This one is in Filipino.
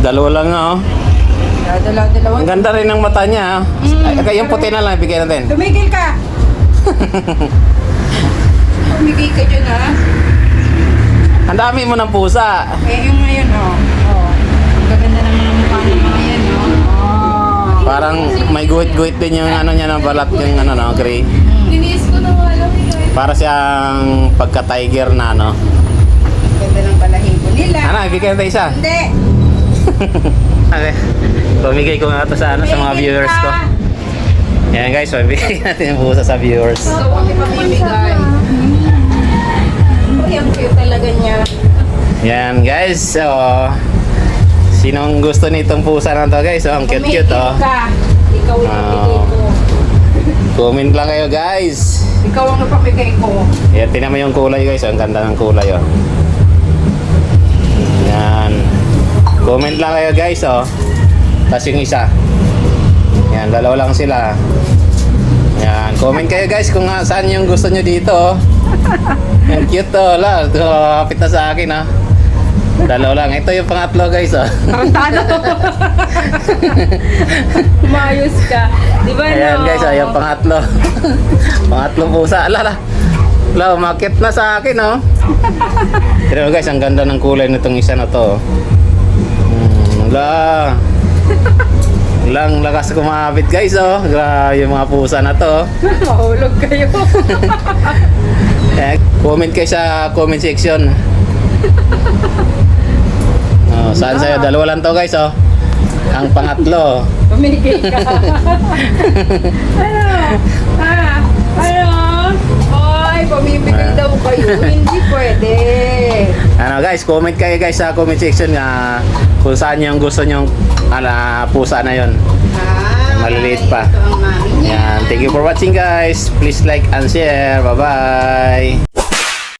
Dalawa lang nga, oh. Dalawa. Ang ganda rin ng mata niya, ah. Ay, yung puti na lang, ibigay natin. Tumigil ka! Tumigil ka dyan, ha? Ang dami mo ng pusa. Eh, yung ngayon, oh. Ang gaganda ng mga mukha ng mga yan, oh. Parang may guhit-guhit din yung ano niya ng balat, yung ano, no, gray. Liniis ko na nga lang eh. Para siyang pagka-tiger na, no. Ang ganda ng balahibo nila. Ano, ibigay natin isa. Hindi! Okay. Pamigay ko nga ito sa, ano, sa mga viewers ko. Yan guys, pamigay natin yung pusa sa viewers. Gusto ko ipamimigay. Uy, ang cute talaga niya. Yan guys, so sinong gusto nitong pusa na to guys? So, ang cute-cute, oh. Ka. Ikaw yung pamigay ko. Comment lang kayo guys. Ikaw ang napamigay ko. Yan, tinan mo yung kulay guys, ang ganda ng kulay, oh. Yan. Comment lang kayo guys, oh. Tapos yung isa. Yan, dalawa lang sila. Yan, comment kayo guys kung saan yung gusto nyo dito, oh. Ang cute, oh. Kapit na sa akin, oh. Dalawa lang. Ito yung pangatlo guys, oh. Tarantado. Umayos ka. Di ba, Ayan no? guys, yung pangatlo. Pangatlong pusa. Ala, umakit na sa akin, oh. Pero guys, ang ganda ng kulay nitong isa na to. Lang lakas kumapit guys, oh. Grabe yung mga pusa na to. Mahulog kayo. Comment kayo sa comment section. Oh, saan sa'yo? Dalawa lang to guys, oh. Ang pangatlo. Pamigay ka. Ano? Ay, pamimigay daw kayo. Hindi pwede. Ano guys, comment kayo guys sa comment section kung saan yung gusto nyong pusa na yon. Maliliit pa. Ito ang mami niya. Yan, thank you for watching guys. Please like and share. Bye-bye.